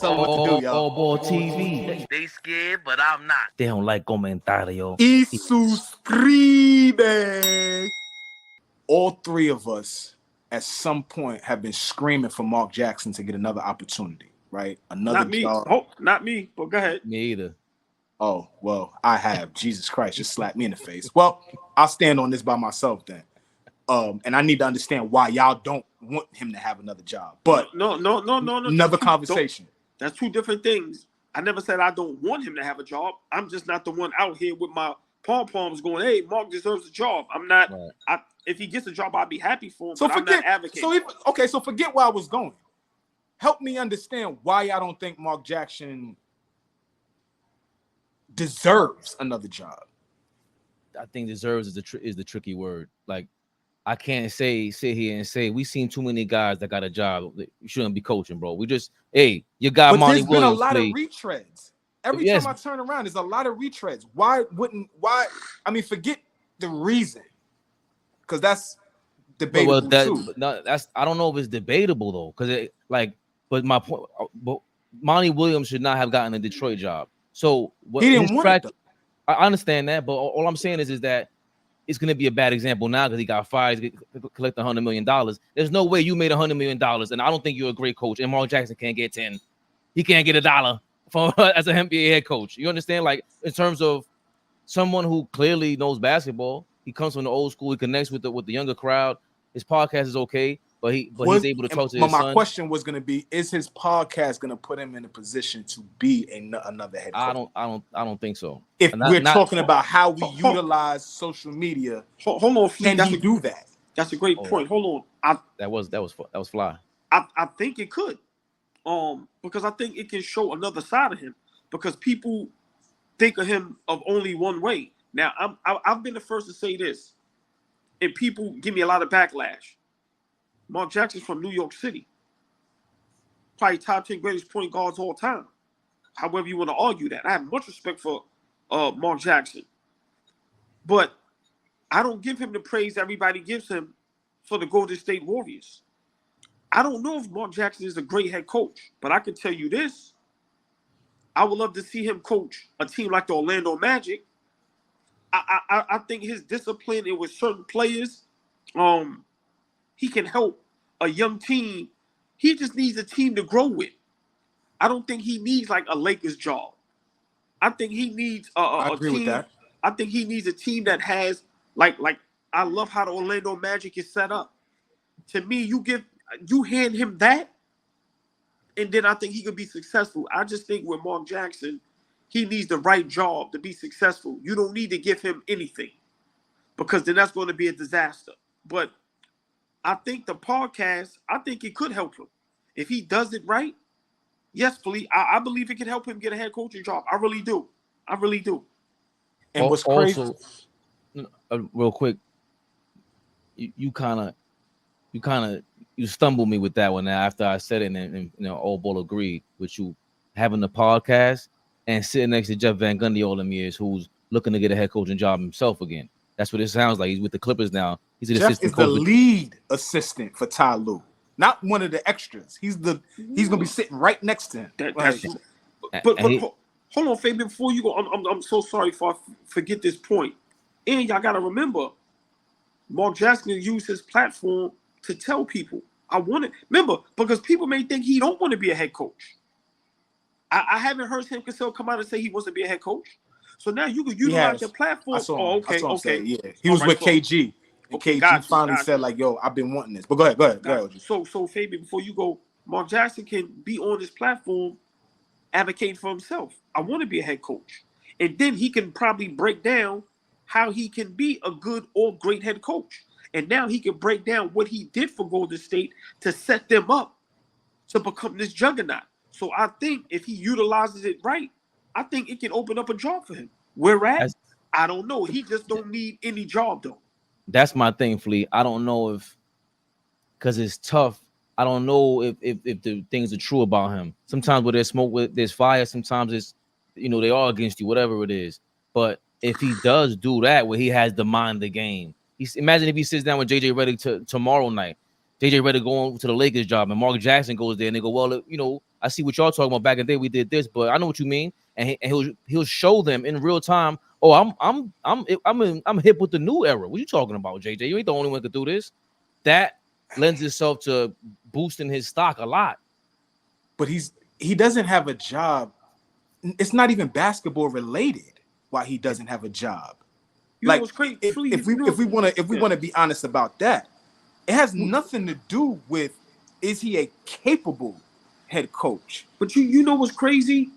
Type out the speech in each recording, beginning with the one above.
Something what to do, y'all. AllBall TV. They scared, but I'm not. They don't like comentario. Y suscribe. All three of us at some point have been screaming for Mark Jackson to get another opportunity, right? Another Not me. job. Oh, not me. But go ahead. Me either. Oh, well, I have. Jesus Christ, just slapped me in the face. Well, I'll stand on this by myself then. And I need to understand why y'all don't want him to have another job. But No. another conversation. That's two different things. I never said I don't want him to have a job. I'm just not the one out here with my pom-poms going, hey, Mark deserves a job. I'm not. Right. If he gets a job, I'll be happy for him. So I'm not advocating. So forget where I was going. Help me understand why y'all don't think Mark Jackson deserves another job. I think deserves is the tricky word. Like, I can't sit here and say we've seen too many guys that got a job. You shouldn't be coaching, bro. We just, hey, you got Monty Williams. But there's been a lot of retreads. Every time I turn around, there's a lot of retreads. Why? I mean, forget the reason, because that's debatable too. I don't know if it's debatable though, because but my point, but Monty Williams should not have gotten a Detroit job. So he didn't want it. I understand that, but all I'm saying is that it's going to be a bad example now because he got fired, collecting $100 million. There's no way you made $100 million, and I don't think you're a great coach. And Mark Jackson can't get 10. He can't get $1 from as an NBA head coach. You understand? Like, in terms of someone who clearly knows basketball, he comes from the old school. He connects with the younger crowd. His podcast is okay, but he's able to talk to his son. My question was going to be: is his podcast going to put him in a position to be another head coach? I don't think so. If we're talking about how we utilize social media, hold on, can you do that? That's a great point. Hold on, that was fly. I think it could, because I think it can show another side of him. Because people think of him of only one way. Now, I've been the first to say this, and people give me a lot of backlash. Mark Jackson's from New York City. Probably top 10 greatest point guards all time. However you want to argue that. I have much respect for Mark Jackson. But I don't give him the praise everybody gives him for the Golden State Warriors. I don't know if Mark Jackson is a great head coach, but I can tell you this. I would love to see him coach a team like the Orlando Magic. I think his discipline and with certain players, he can help a young team. He just needs a team to grow with. I don't think he needs like a Lakers job. I think he needs a agree team. With that. I think he needs a team that has like I love how the Orlando Magic is set up. To me, you hand him that, and then I think he could be successful. I just think with Mark Jackson, he needs the right job to be successful. You don't need to give him anything, because then that's going to be a disaster. But I think the podcast, I think it could help him. If he does it right, yes, please. I believe it could help him get a head coaching job. I really do. And what's crazy? Also, real quick, you kind of stumbled me with that one after I said it, and AllBall agreed with you having the podcast and sitting next to Jeff Van Gundy all them years, who's looking to get a head coaching job himself again. That's what it sounds like. He's with the Clippers now. He's an assistant coach. Jeff is the lead assistant for Ty Lue, not one of the extras. He's gonna be sitting right next to him. But hold on, Fabian. Before you go, I'm so sorry if I forget this point. And y'all gotta remember, Mark Jackson used his platform to tell people, I want it. Remember, because people may think he don't want to be a head coach. I haven't heard Sam Cassell come out and say he wants to be a head coach. So now you can utilize your platform. Okay. Yeah, he was with KG. And KG finally said, like, yo, I've been wanting this. But go ahead. So Fabian, before you go, Mark Jackson can be on his platform advocating for himself. I want to be a head coach. And then he can probably break down how he can be a good or great head coach. And now he can break down what he did for Golden State to set them up to become this juggernaut. So I think if he utilizes it right, I think it can open up a job for him. Whereas, I don't know. He just don't need any job, though. That's my thing, Flea. I don't know because it's tough. I don't know if the things are true about him. Sometimes where there's smoke, there's fire. Sometimes it's, they are against you, whatever it is. But if he does do that, where he has the mind of the game, imagine if he sits down with JJ Redick tomorrow night. JJ Redick going to the Lakers job, and Mark Jackson goes there, and they go, well, I see what y'all talking about. Back in the day, we did this, but I know what you mean. And he'll show them in real time. Oh, I'm hip with the new era. What you talking about, JJ? You ain't the only one that could do this. That lends itself to boosting his stock a lot. But he doesn't have a job. It's not even basketball related why he doesn't have a job. You like know what's crazy? if we want to be honest about that, it has nothing to do with is he a capable head coach. But you know what's crazy?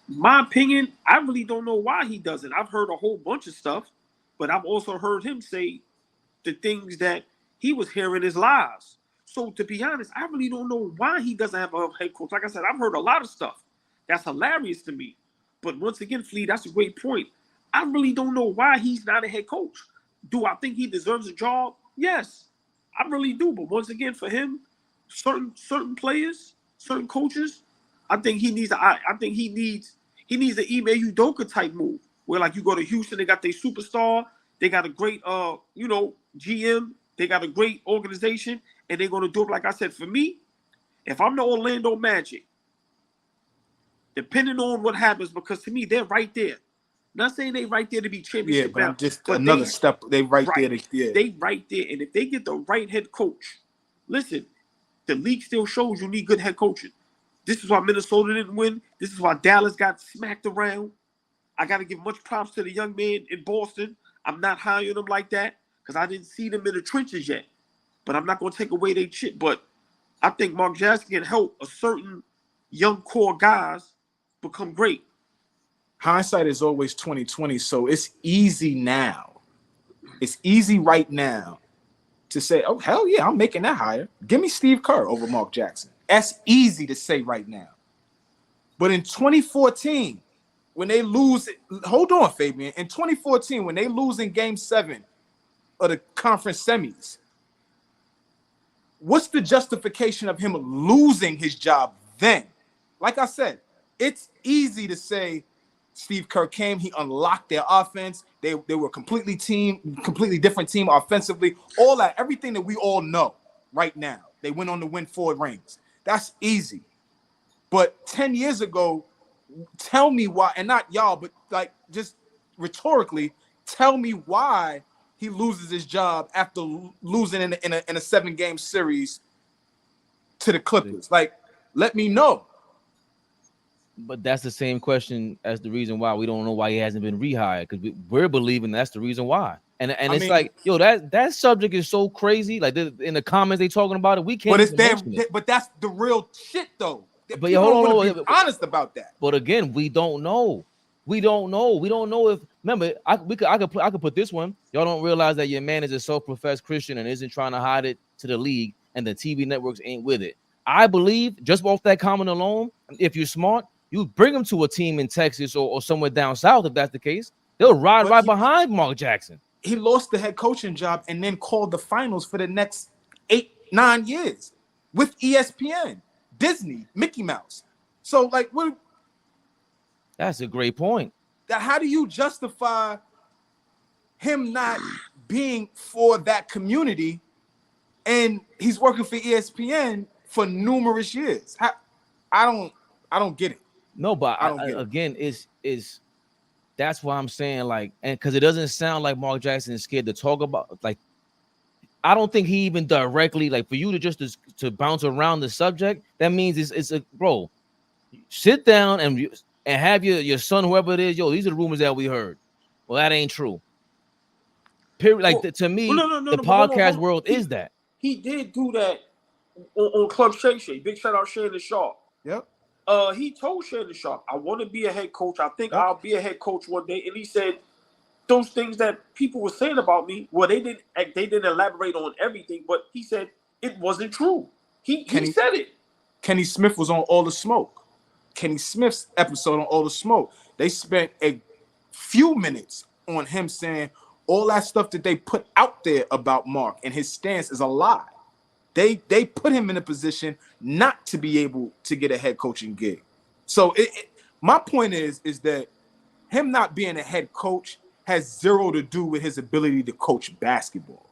My opinion, I really don't know why he doesn't. I've heard a whole bunch of stuff, but I've also heard him say the things that he was hearing as lies. So to be honest, I really don't know why he doesn't have a head coach. Like I said, I've heard a lot of stuff that's hilarious to me. But once again, Flea, that's a great point. I really don't know why he's not a head coach. Do I think he deserves a job? Yes, I really do. But once again, for him, certain players, certain coaches, I think he needs an Ime Udoka type move where like you go to Houston, they got their superstar, they got a great GM, they got a great organization, and they're gonna do it. Like I said, for me, if I'm the Orlando Magic, depending on what happens, because to me they're right there. Not saying they right there to be championship. Yeah, but another step. They right there. They right there, and if they get the right head coach, listen, the league still shows you need good head coaching. This is why Minnesota didn't win. This is why Dallas got smacked around. I got to give much props to the young man in Boston. I'm not high on them like that because I didn't see them in the trenches yet. But I'm not going to take away their shit. But I think Mark Jackson can help a certain young core guys become great. Hindsight is always 20/20, so it's easy now. It's easy right now to say, oh, hell yeah, I'm making that hire. Give me Steve Kerr over Mark Jackson. That's easy to say right now. But in 2014, when they lose, hold on, Fabian. In 2014, when they lose in Game 7 of the conference semis, what's the justification of him losing his job then? Like I said, it's easy to say Steve Kerr came, he unlocked their offense. They were completely different team offensively. All that, everything that we all know right now. They went on to win 4 rings. That's easy. But 10 years ago, tell me why, and not y'all, but like just rhetorically, tell me why he loses his job after losing in a 7-game series to the Clippers. Like, let me know. But that's the same question as the reason why we don't know why he hasn't been rehired, because we're believing that's the reason why. And I mean, like, yo, that subject is so crazy. Like in the comments they talking about it, we can't. But that's the real shit though. But hold on, be honest about that. But again, we don't know. We don't know if. Remember, I could put this one. Y'all don't realize that your man is a self-professed Christian and isn't trying to hide it to the league, and the TV networks ain't with it. I believe just off that comment alone, if you're smart, you bring him to a team in Texas or somewhere down south. If that's the case, they'll ride right behind Mark Jackson. He lost the head coaching job and then called the finals for the next 8-9 years with ESPN, Disney, Mickey Mouse. So, like, what? That's a great point. How do you justify him not being for that community, and he's working for ESPN for numerous years? I don't get it. No, but again, is that's why I'm saying, like, and because it doesn't sound like Mark Jackson is scared to talk about, like, I don't think he even directly, like, for you to just to bounce around the subject, that means it's a bro. Sit down and have your son, whoever it is, yo, these are the rumors that we heard. Well, that ain't true. Period. Like, to me, the podcast world is that. He did do that on Club Shay. Big shout out Shannon Sharp. Yep. He told Shannon Sharp, I want to be a head coach. I think I'll be a head coach one day. And he said those things that people were saying about me, well, they didn't elaborate on everything, but he said it wasn't true. He said it. Kenny Smith was on All the Smoke. Kenny Smith's episode on All the Smoke. They spent a few minutes on him saying all that stuff that they put out there about Mark and his stance is a lie. They put him in a position not to be able to get a head coaching gig. So my point is that him not being a head coach has zero to do with his ability to coach basketball.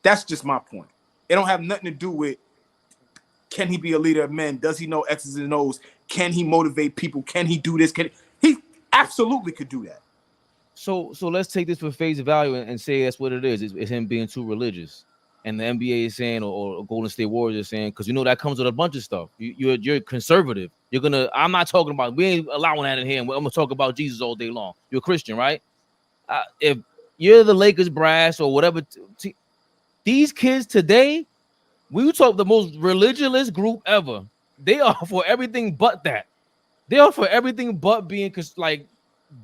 That's just my point. It don't have nothing to do with Can he be a leader of men? Does he know X's and O's? Can he motivate people? Can he do this? He absolutely could do that. So let's take this for face value and say that's what it is. It's him being too religious, and the NBA is saying, or Golden State Warriors is saying, because that comes with a bunch of stuff. You're conservative. I'm not talking about. We ain't allowing that in here. I'm gonna talk about Jesus all day long. You're a Christian, right? If you're the Lakers brass or whatever, these kids today, we talk the most religious group ever. They are for everything but that. They are for everything but being like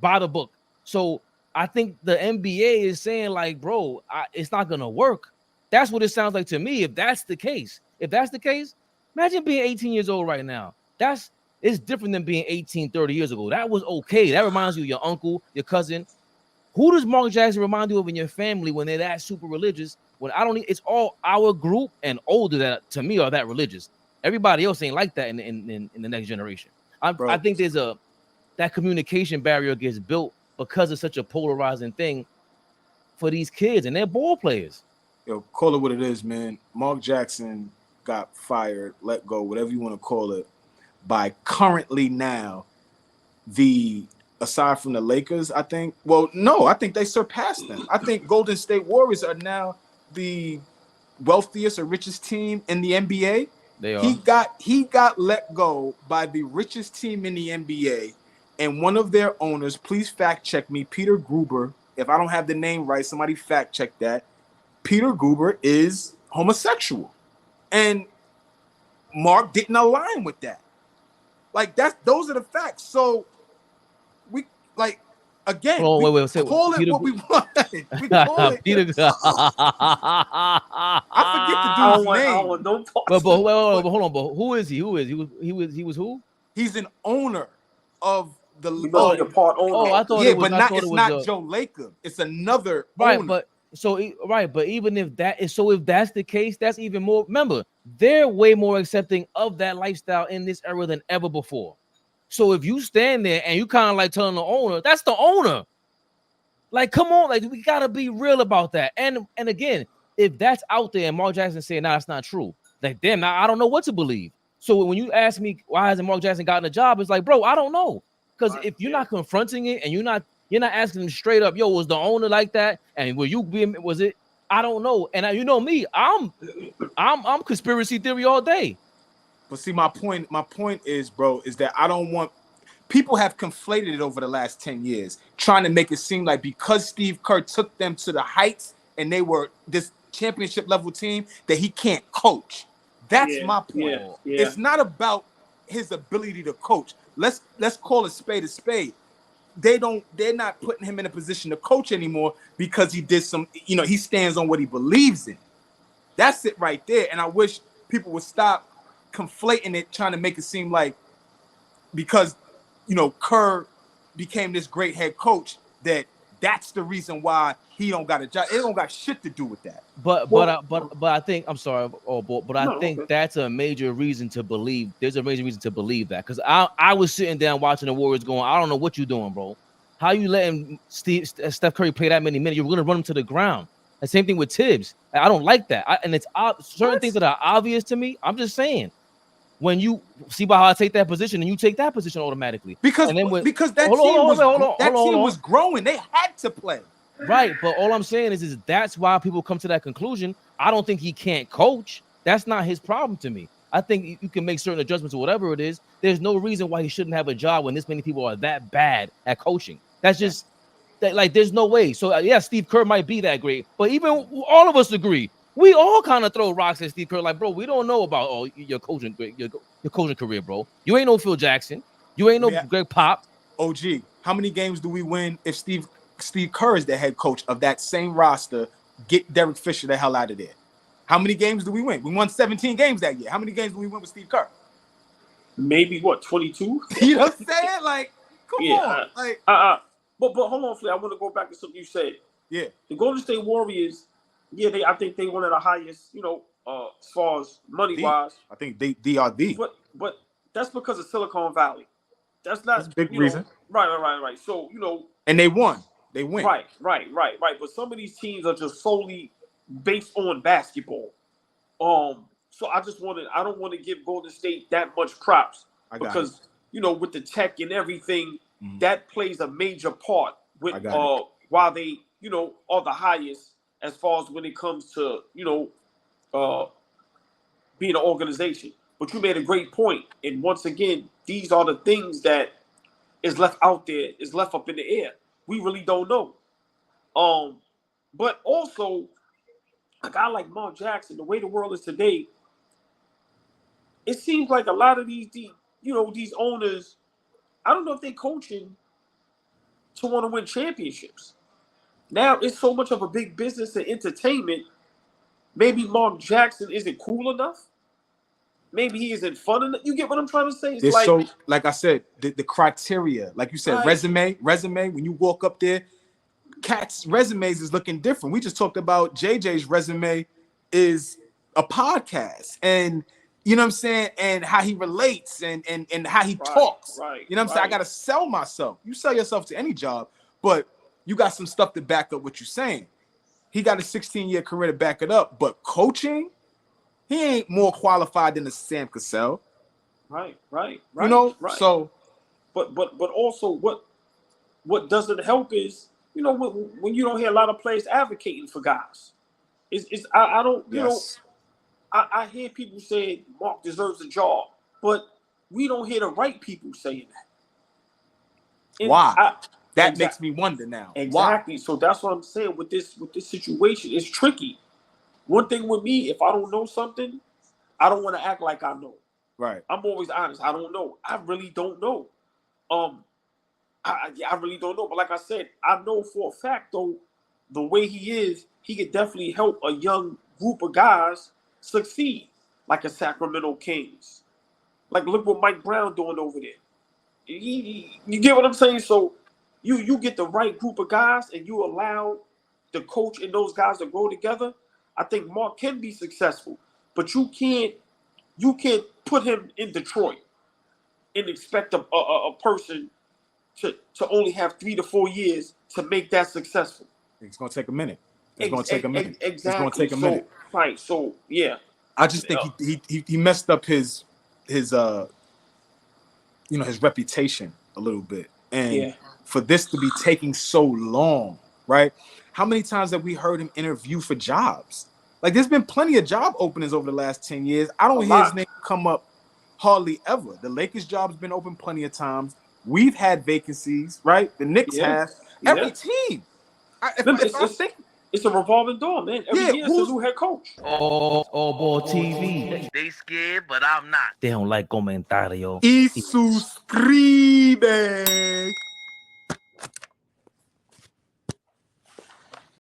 by the book. So I think the NBA is saying like, bro, it's not gonna work. That's what it sounds like to me. If that's the case, imagine being 18 years old right now. It's different than being 18, 30 years ago. That was okay. That reminds you of your uncle, your cousin. Who does Mark Jackson remind you of in your family when they're that super religious? When it's all our group and older that to me are that religious. Everybody else ain't like that in the next generation. I think there's that communication barrier gets built because it's such a polarizing thing for these kids, and they're ball players. Yo, call it what it is, man. Mark Jackson got fired, let go, whatever you want to call it, by currently now aside from the Lakers, I think. Well, no, I think they surpassed them. I think Golden State Warriors are now the wealthiest or richest team in the NBA. They are. He got let go by the richest team in the NBA, and one of their owners, please fact check me, Peter Gruber. If I don't have the name right, somebody fact check that. Peter Gruber is homosexual, and Mark didn't align with that. Like those are the facts. So we like again. Oh, we wait, call it what we want. We call it. Peter. I forget the dude's name. Don't talk. But hold on. But who is he? He was who? He's an owner of the. The part owner. Oh, I thought yeah, it was. But it's not Joe Lacob. It's another owner. But even if that's the case, that's even more. Remember, they're way more accepting of that lifestyle in this era than ever before. So if you stand there and you kind of like telling the owner, that's the owner. Like, come on, like we gotta be real about that. And again, if that's out there and Mark Jackson saying, "Nah, that's not true," like, damn, now I don't know what to believe. So when you ask me why hasn't Mark Jackson gotten a job, it's like, bro, I don't know, because if you're not confronting it and you're not asking them straight up, yo, was the owner like that? And was it? I don't know. And you know me, I'm conspiracy theory all day. But see, my point is, bro, is that I don't want people have conflated it over the last 10 years, trying to make it seem like because Steve Kerr took them to the heights and they were this championship level team that he can't coach. That's my point. Yeah. It's not about his ability to coach. Let's call a spade a spade. They're not putting him in a position to coach anymore because he did some, he stands on what he believes in. That's it right there. And I wish people would stop conflating it, trying to make it seem like because Kerr became this great head coach that's the reason why he don't got a job. It don't got shit to do with that. But I think I'm sorry, but I think that's a major reason to believe. There's a major reason to believe that, because I was sitting down watching the Warriors going, I don't know what you're doing, bro. How you letting Steph Curry play that many minutes? You're gonna run him to the ground. The same thing with Tibbs. I don't like that. And it's certain things that are obvious to me. I'm just saying, when you see by how I take that position, and you take that position automatically, because that team was growing. They had to play. Right, but all I'm saying is that's why people come to that conclusion. I don't think he can't coach. That's not his problem to me. I think you can make certain adjustments or whatever it is. There's no reason why he shouldn't have a job when this many people are that bad at coaching. That's just like there's no way. So Steve Kerr might be that great, but even all of us agree. We all kind of throw rocks at Steve Kerr, like, bro, we don't know about your coaching career, bro. You ain't no Phil Jackson. You ain't no Greg Pop. OG, how many games do we win if Steve Kerr is the head coach of that same roster? Get Derek Fisher the hell out of there. How many games do we win? We won 17 games that year. How many games do we win with Steve Kerr? Maybe 22? You know what I'm saying? Like, come on. But hold on, Flea. I want to go back to something you said. Yeah. The Golden State Warriors, I think they one of the highest, as far as money-wise. I think they are the. But that's because of Silicon Valley. That's not a big reason. Right. So, and they won. They win. Right. But some of these teams are just solely based on basketball. So I don't want to give Golden State that much props because with the tech and everything, that plays a major part with why they are the highest as far as when it comes to being an organization. But you made a great point, and once again, these are the things that is left out there, is left up in the air. We really don't know. But also a guy like Mark Jackson, the way the world is today, it seems like a lot of these owners, I don't know if they're coaching to want to win championships. Now it's so much of a big business and entertainment. Maybe Mark Jackson isn't cool enough. Maybe he isn't fun enough. You get what I'm trying to say? It's so, like I said, the criteria, like you said, resume. When you walk up there, cats' resumes is looking different. We just talked about JJ's resume is a podcast, and you know what I'm saying, and how he relates and how he talks. Right. You know what I'm saying? I gotta sell myself. You sell yourself to any job, but you got some stuff to back up what you're saying. He got a 16-year career to back it up, but coaching, he ain't more qualified than a Sam Cassell. Right. You know, right. So, but also what doesn't help is when you don't hear a lot of players advocating for guys. I don't I hear people say Mark deserves a job, but we don't hear the right people saying that. Why? That makes me wonder now. Exactly. Why? So that's what I'm saying with this situation. It's tricky. One thing with me, if I don't know something, I don't want to act like I know. Right. I'm always honest. I don't know. I really don't know. I really don't know. But like I said, I know for a fact though, the way he is, he could definitely help a young group of guys succeed, like a Sacramento Kings. Like look what Mike Brown doing over there. You get what I'm saying? So you get the right group of guys and you allow the coach and those guys to grow together. I think Mark can be successful, but you can't put him in Detroit and expect a person to only have 3 to 4 years to make that successful. It's gonna take a minute. It's gonna take a minute. Exactly. It's gonna take a minute. Right. So yeah. I just think he messed up his reputation a little bit. And for this to be taking so long, right? How many times have we heard him interview for jobs? Like there's been plenty of job openings over the last 10 years. I don't hear his name come up hardly ever. The Lakers job has been open plenty of times. We've had vacancies, right? The Knicks have. Every team. It's a revolving door, man. Every year it's a new head coach. AllBall TV. They scared, but I'm not. They don't like comentario. Y suscribe.